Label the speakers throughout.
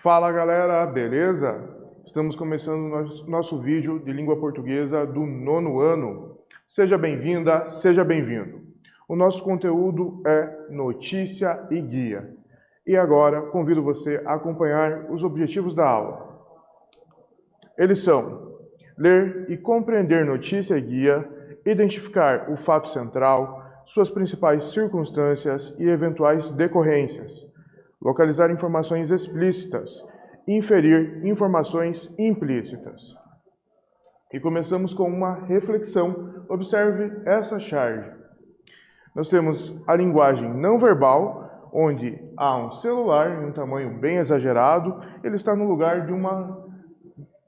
Speaker 1: Fala galera, beleza? Estamos começando nosso vídeo de língua portuguesa do 9º ano. Seja bem-vinda, seja bem-vindo. O nosso conteúdo é notícia e guia. E agora convido você a acompanhar os objetivos da aula. Eles são: ler e compreender notícia e guia, identificar o fato central, suas principais circunstâncias e eventuais decorrências, localizar informações explícitas, inferir informações implícitas. E começamos com uma reflexão. Observe essa charge. Nós temos a linguagem não verbal, onde há um celular em um tamanho bem exagerado, ele está no lugar de uma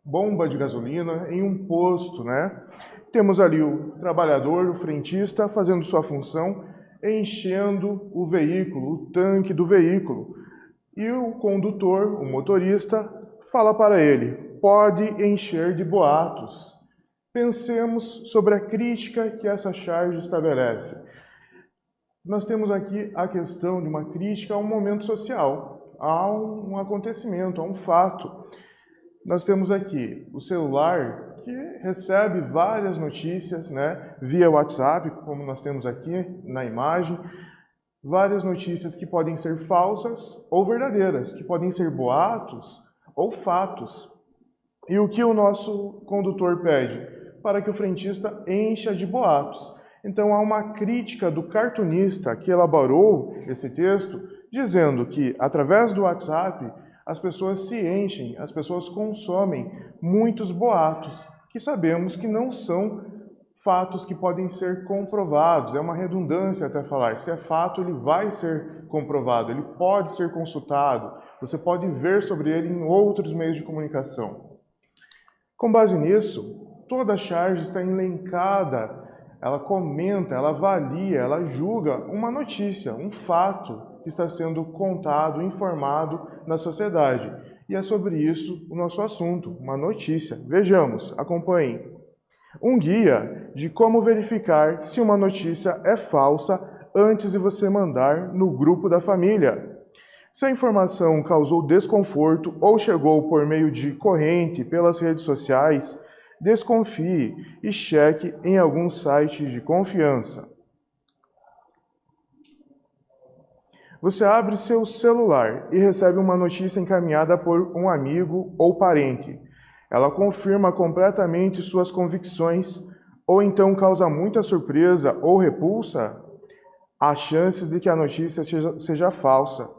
Speaker 1: bomba de gasolina em um posto, né? Temos ali o trabalhador, o frentista, fazendo sua função, enchendo o veículo, o tanque do veículo. E o condutor, o motorista, fala para ele: pode encher de boatos. Pensemos sobre a crítica que essa charge estabelece. Nós temos aqui a questão de uma crítica a um momento social, a um acontecimento, a um fato. Nós temos aqui o celular que recebe várias notícias, né, via WhatsApp, como nós temos aqui na imagem, várias notícias que podem ser falsas ou verdadeiras, que podem ser boatos ou fatos. E o que o nosso condutor pede? Para que o frentista encha de boatos. Então há uma crítica do cartunista que elaborou esse texto, dizendo que através do WhatsApp as pessoas se enchem, as pessoas consomem muitos boatos, que sabemos que não são fatos que podem ser comprovados. É uma redundância até falar. Se é fato, ele vai ser comprovado, ele pode ser consultado, você pode ver sobre ele em outros meios de comunicação. Com base nisso, toda a charge está elencada, ela comenta, ela avalia, ela julga uma notícia, um fato que está sendo contado, informado na sociedade. E é sobre isso o nosso assunto, uma notícia. Vejamos, acompanhem. Um guia de como verificar se uma notícia é falsa antes de você mandar no grupo da família. Se a informação causou desconforto ou chegou por meio de corrente pelas redes sociais, desconfie e cheque em algum site de confiança. Você abre seu celular e recebe uma notícia encaminhada por um amigo ou parente. Ela confirma completamente suas convicções ou então causa muita surpresa ou repulsa? Há chances de que a notícia seja falsa.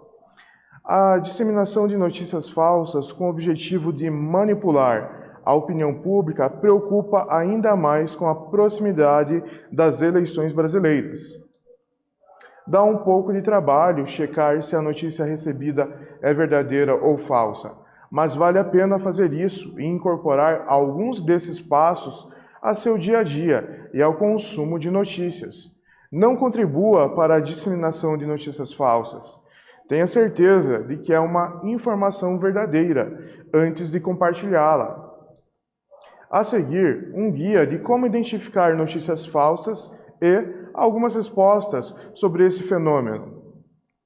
Speaker 1: A disseminação de notícias falsas com o objetivo de manipular a opinião pública preocupa ainda mais com a proximidade das eleições brasileiras. Dá um pouco de trabalho checar se a notícia recebida é verdadeira ou falsa, mas vale a pena fazer isso e incorporar alguns desses passos a seu dia a dia e ao consumo de notícias. Não contribua para a disseminação de notícias falsas. Tenha certeza de que é uma informação verdadeira antes de compartilhá-la. A seguir, um guia de como identificar notícias falsas e algumas respostas sobre esse fenômeno.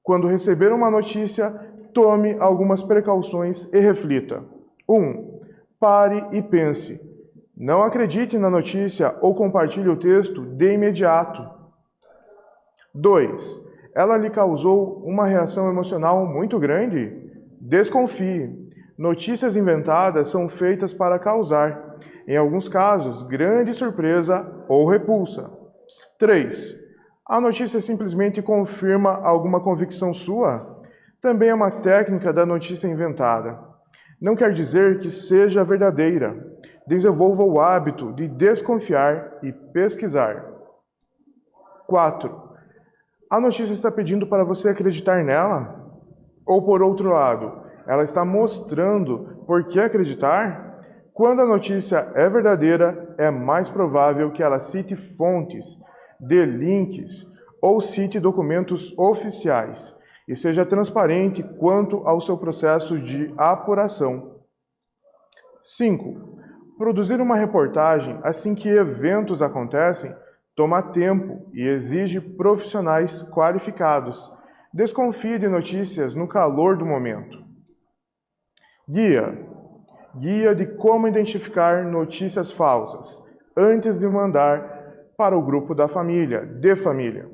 Speaker 1: Quando receber uma notícia, tome algumas precauções e reflita. 1. Pare e pense. Não acredite na notícia ou compartilhe o texto de imediato. 2. Ela lhe causou uma reação emocional muito grande? Desconfie. Notícias inventadas são feitas para causar, em alguns casos, grande surpresa ou repulsa. 3. A notícia simplesmente confirma alguma convicção sua? Também é uma técnica da notícia inventada. Não quer dizer que seja verdadeira. Desenvolva o hábito de desconfiar e pesquisar. 4. A notícia está pedindo para você acreditar nela? Ou, por outro lado, ela está mostrando por que acreditar? Quando a notícia é verdadeira, é mais provável que ela cite fontes, dê links ou cite documentos oficiais e seja transparente quanto ao seu processo de apuração. 5. Produzir uma reportagem assim que eventos acontecem toma tempo e exige profissionais qualificados. Desconfie de notícias no calor do momento. Guia. Guia de como identificar notícias falsas antes de mandar para o grupo da família, de família.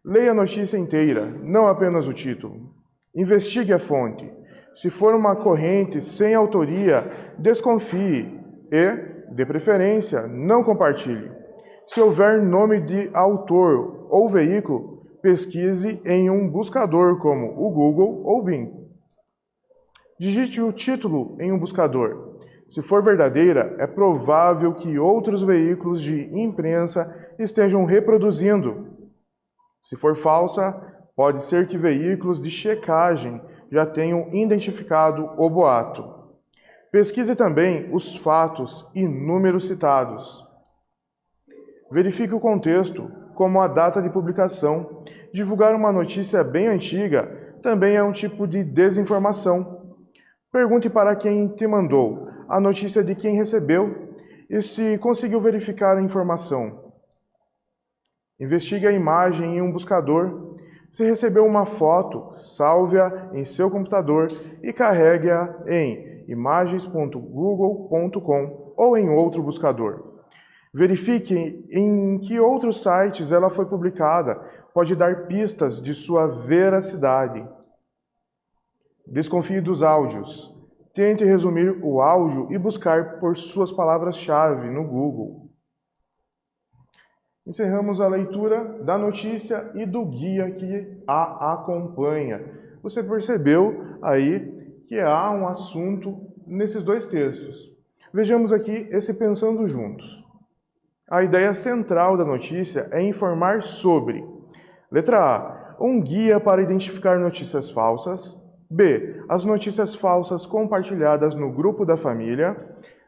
Speaker 1: Leia a notícia inteira, não apenas o título. Investigue a fonte. Se for uma corrente sem autoria, desconfie e, de preferência, não compartilhe. Se houver nome de autor ou veículo, pesquise em um buscador como o Google ou Bing. Digite o título em um buscador. Se for verdadeira, é provável que outros veículos de imprensa estejam reproduzindo. Se for falsa, pode ser que veículos de checagem já tenham identificado o boato. Pesquise também os fatos e números citados. Verifique o contexto, como a data de publicação. Divulgar uma notícia bem antiga também é um tipo de desinformação. Pergunte para quem te mandou a notícia de quem recebeu e se conseguiu verificar a informação. Investigue a imagem em um buscador. Se recebeu uma foto, salve-a em seu computador e carregue-a em imagens.google.com ou em outro buscador. Verifique em que outros sites ela foi publicada, pode dar pistas de sua veracidade. Desconfie dos áudios. Tente resumir o áudio e buscar por suas palavras-chave no Google. Encerramos a leitura da notícia e do guia que a acompanha. Você percebeu aí que há um assunto nesses dois textos. Vejamos aqui esse Pensando Juntos. A ideia central da notícia é informar sobre: letra A, um guia para identificar notícias falsas. B, as notícias falsas compartilhadas no grupo da família.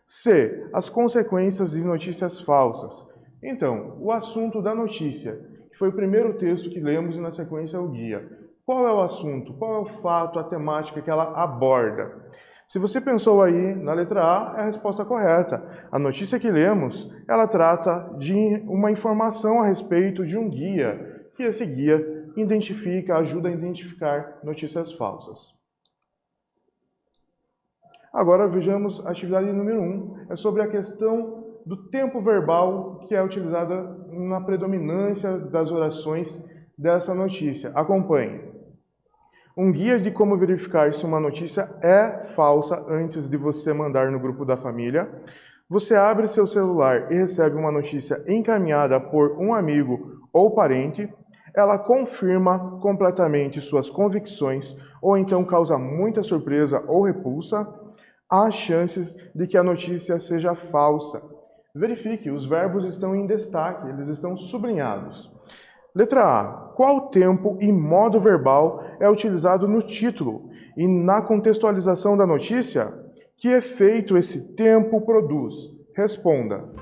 Speaker 1: C, as consequências de notícias falsas. Então, o assunto da notícia, que foi o primeiro texto que lemos e na sequência o guia. Qual é o assunto? Qual é o fato, a temática que ela aborda? Se você pensou aí na letra A, é a resposta correta. A notícia que lemos, ela trata de uma informação a respeito de um guia, que esse guia identifica, ajuda a identificar notícias falsas. Agora vejamos a atividade número 1, é sobre a questão do tempo verbal que é utilizada na predominância das orações dessa notícia. Acompanhe. Um guia de como verificar se uma notícia é falsa antes de você mandar no grupo da família. Você abre seu celular e recebe uma notícia encaminhada por um amigo ou parente. Ela confirma completamente suas convicções ou então causa muita surpresa ou repulsa. Há chances de que a notícia seja falsa. Verifique, os verbos estão em destaque, eles estão sublinhados. Letra A. Qual tempo e modo verbal é utilizado no título e na contextualização da notícia? Que efeito esse tempo produz? Responda.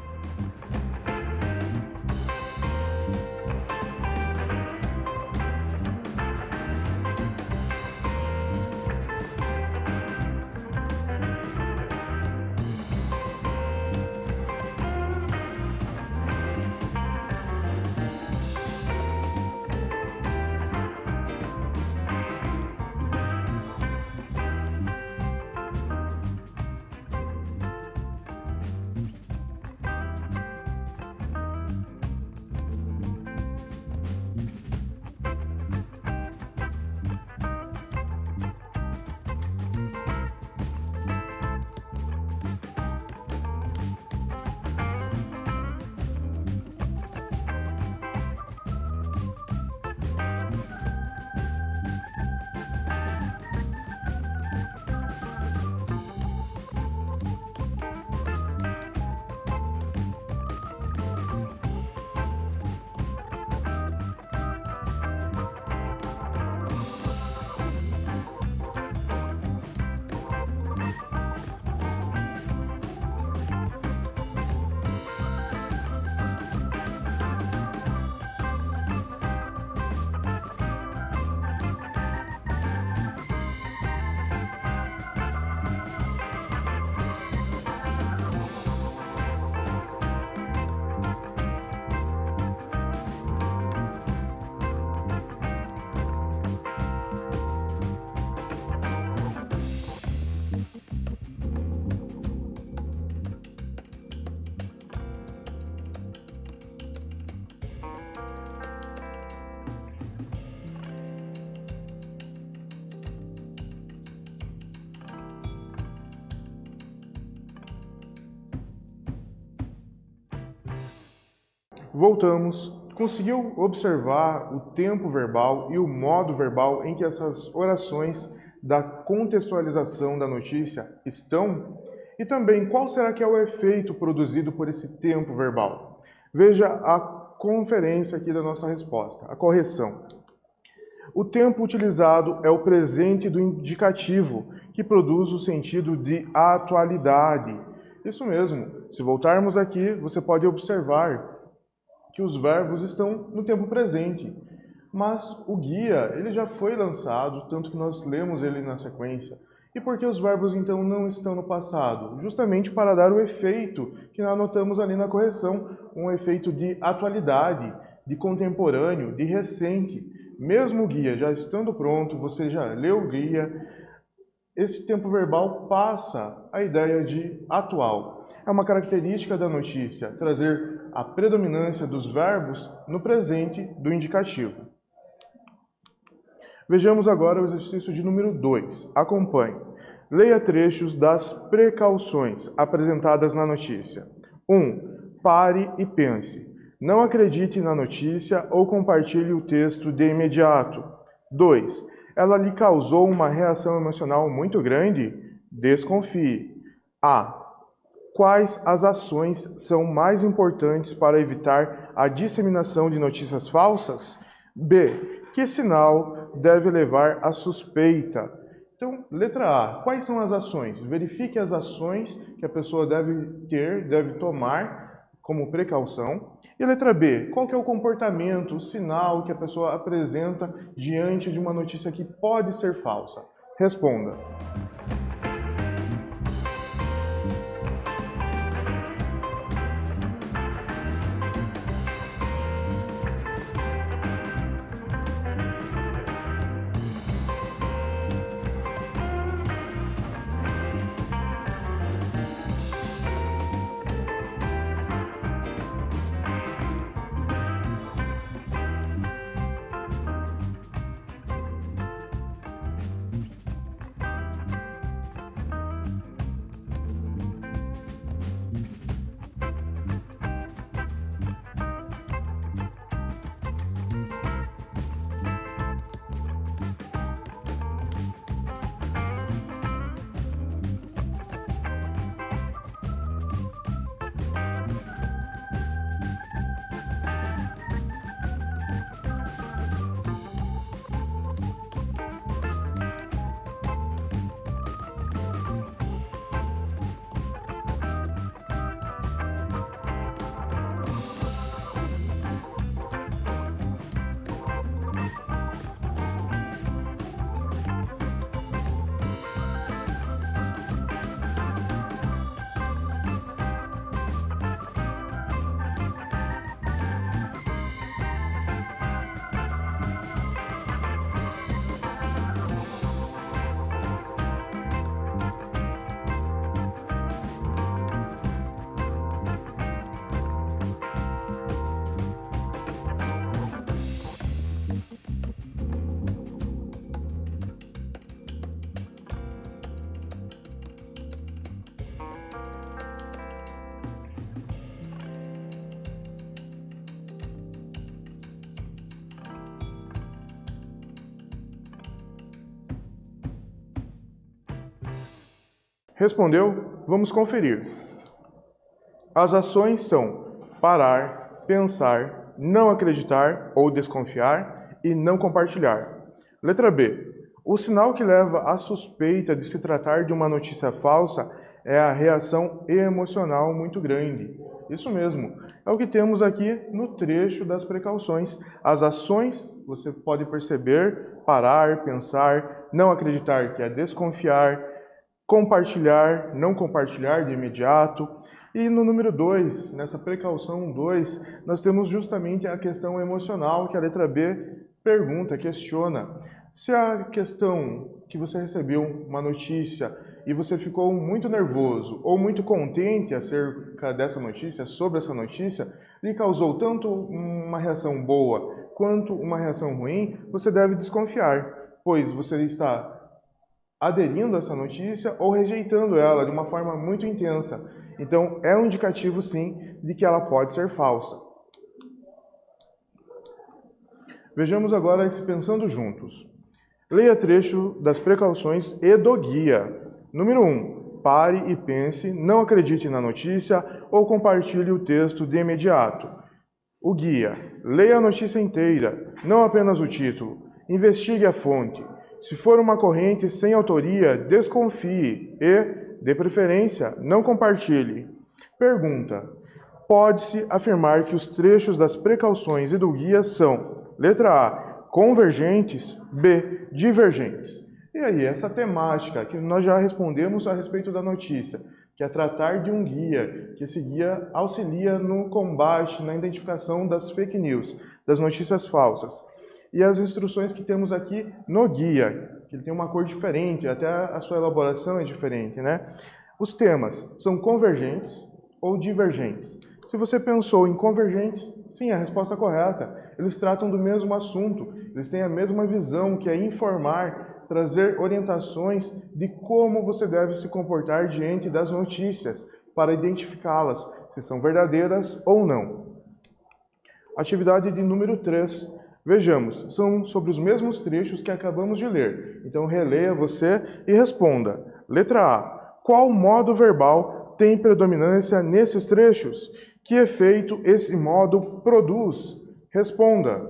Speaker 1: Voltamos. Conseguiu observar o tempo verbal e o modo verbal em que essas orações da contextualização da notícia estão? E também, qual será que é o efeito produzido por esse tempo verbal? Veja a conferência aqui da nossa resposta, a correção. O tempo utilizado é o presente do indicativo, que produz o sentido de atualidade. Isso mesmo, se voltarmos aqui, você pode observar que os verbos estão no tempo presente. Mas o guia, ele já foi lançado, tanto que nós lemos ele na sequência. E por que os verbos, então, não estão no passado? Justamente para dar o efeito que nós anotamos ali na correção, um efeito de atualidade, de contemporâneo, de recente. Mesmo o guia já estando pronto, você já leu o guia, esse tempo verbal passa a ideia de atual. É uma característica da notícia, trazer a predominância dos verbos no presente do indicativo. Vejamos agora o exercício de número 2. Acompanhe. Leia trechos das precauções apresentadas na notícia. 1. Pare e pense. Não acredite na notícia ou compartilhe o texto de imediato. 2. Ela lhe causou uma reação emocional muito grande? Desconfie. A. Quais as ações são mais importantes para evitar a disseminação de notícias falsas? B. Que sinal deve levar à suspeita? Então, letra A. Quais são as ações? Verifique as ações que a pessoa deve tomar como precaução. E letra B. Qual que é o comportamento, o sinal que a pessoa apresenta diante de uma notícia que pode ser falsa? Responda. Respondeu? Vamos conferir. As ações são parar, pensar, não acreditar ou desconfiar e não compartilhar. Letra B. O sinal que leva à suspeita de se tratar de uma notícia falsa é a reação emocional muito grande. Isso mesmo, é o que temos aqui no trecho das precauções. As ações, você pode perceber, parar, pensar, não acreditar, que é desconfiar, compartilhar, não compartilhar de imediato. E no número 2, nessa precaução 2, nós temos justamente a questão emocional que a letra B pergunta, questiona. Se a questão que você recebeu uma notícia e você ficou muito nervoso ou muito contente acerca dessa notícia, sobre essa notícia, lhe causou tanto uma reação boa quanto uma reação ruim, você deve desconfiar, pois você está aderindo a essa notícia ou rejeitando ela de uma forma muito intensa. Então, é um indicativo, sim, de que ela pode ser falsa. Vejamos agora esse Pensando Juntos. Leia trecho das precauções e do guia. Número 1. Pare e pense, não acredite na notícia ou compartilhe o texto de imediato. O guia. Leia a notícia inteira, não apenas o título. Investigue a fonte. Se for uma corrente sem autoria, desconfie e, de preferência, não compartilhe. Pergunta. Pode-se afirmar que os trechos das precauções e do guia são: letra A, convergentes, B, divergentes. E aí, essa temática que nós já respondemos a respeito da notícia, que é tratar de um guia, que esse guia auxilia no combate, na identificação das fake news, das notícias falsas. E as instruções que temos aqui no guia, que ele tem uma cor diferente, até a sua elaboração é diferente, né? Os temas são convergentes ou divergentes. Se você pensou em convergentes, sim, a resposta correta. Eles tratam do mesmo assunto, eles têm a mesma visão, que é informar, trazer orientações de como você deve se comportar diante das notícias, para identificá-las, se são verdadeiras ou não. Atividade de número 3. Vejamos, são sobre os mesmos trechos que acabamos de ler. Então releia você e responda. Letra A. Qual modo verbal tem predominância nesses trechos? Que efeito esse modo produz? Responda.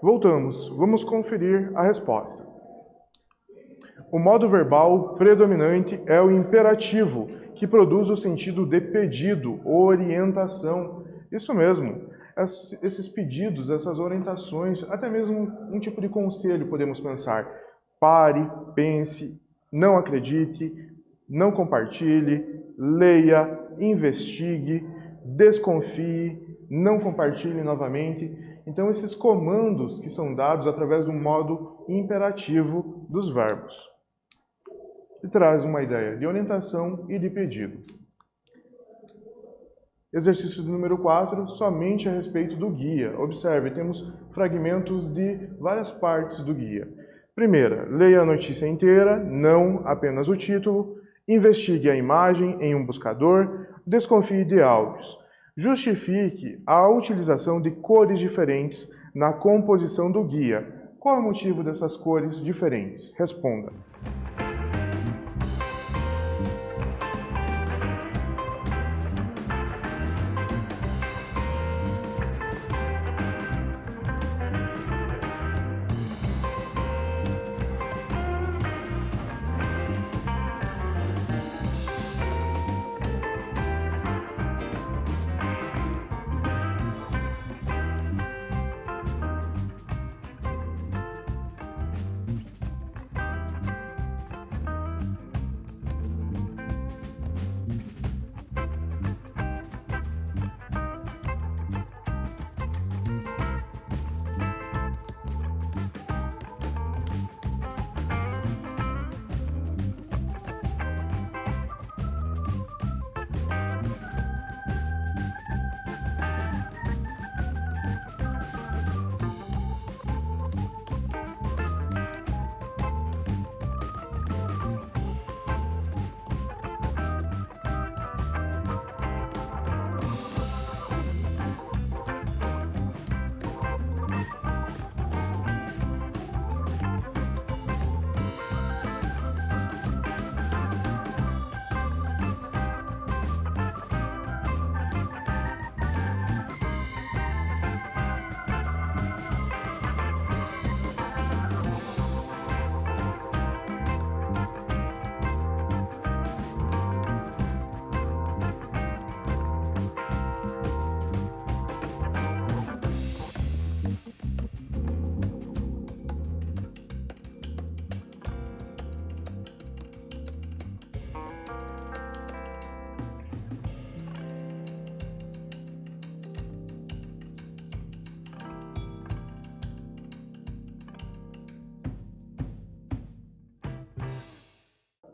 Speaker 1: Voltamos, vamos conferir a resposta. O modo verbal predominante é o imperativo, que produz o sentido de pedido, orientação. Isso mesmo, esses pedidos, essas orientações, até mesmo um tipo de conselho podemos pensar. Pare, pense, não acredite, não compartilhe, leia, investigue, desconfie, não compartilhe novamente. Então, esses comandos que são dados através do modo imperativo dos verbos. E traz uma ideia de orientação e de pedido. Exercício número 4, somente a respeito do guia. Observe, temos fragmentos de várias partes do guia. Primeira, leia a notícia inteira, não apenas o título. Investigue a imagem em um buscador. Desconfie de áudios. Justifique a utilização de cores diferentes na composição do guia. Qual é o motivo dessas cores diferentes? Responda.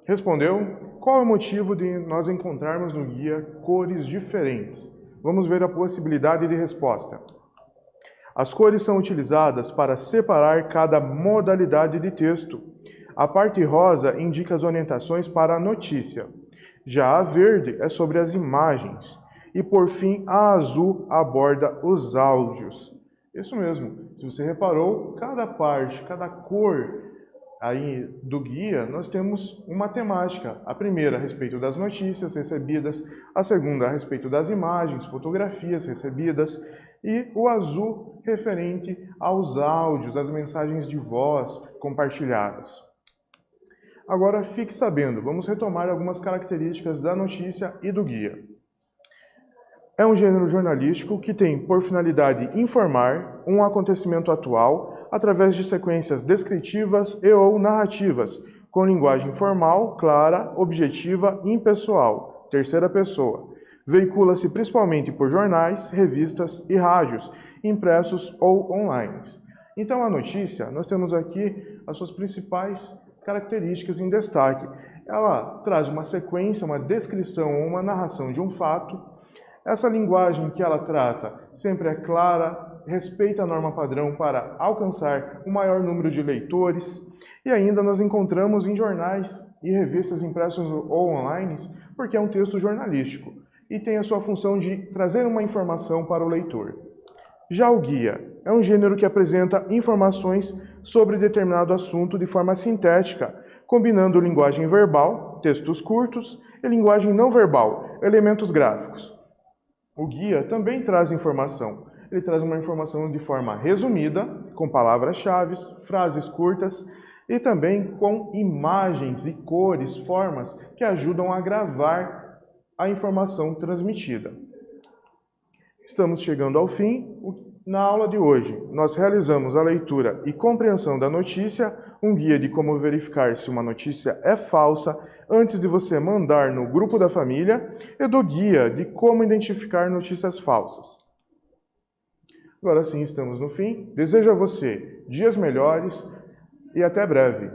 Speaker 1: Respondeu? Qual é o motivo de nós encontrarmos no guia cores diferentes? Vamos ver a possibilidade de resposta. As cores são utilizadas para separar cada modalidade de texto. A parte rosa indica as orientações para a notícia. Já a verde é sobre as imagens. E, por fim, a azul aborda os áudios. Isso mesmo. Se você reparou, cada parte, cada cor aí do guia, nós temos uma temática. A primeira a respeito das notícias recebidas, a segunda a respeito das imagens, fotografias recebidas, e o azul referente aos áudios, às mensagens de voz compartilhadas. Agora fique sabendo, vamos retomar algumas características da notícia e do guia. É um gênero jornalístico que tem por finalidade informar um acontecimento atual através de sequências descritivas e ou narrativas, com linguagem formal, clara, objetiva e impessoal, terceira pessoa. Veicula-se principalmente por jornais, revistas e rádios, impressos ou online. Então a notícia, nós temos aqui as suas principais características em destaque. Ela traz uma sequência, uma descrição ou uma narração de um fato. Essa linguagem que ela trata sempre é clara, respeita a norma padrão para alcançar o maior número de leitores. E ainda nós encontramos em jornais e revistas impressas ou online, porque é um texto jornalístico e tem a sua função de trazer uma informação para o leitor. Já o guia é um gênero que apresenta informações sobre determinado assunto de forma sintética, combinando linguagem verbal, textos curtos, e linguagem não verbal, elementos gráficos. O guia também traz informação. Ele traz uma informação de forma resumida, com palavras-chave, frases curtas e também com imagens e cores, formas que ajudam a gravar a informação transmitida. Estamos chegando ao fim. Na aula de hoje, nós realizamos a leitura e compreensão da notícia, um guia de como verificar se uma notícia é falsa antes de você mandar no grupo da família e do guia de como identificar notícias falsas. Agora sim, estamos no fim. Desejo a você dias melhores e até breve.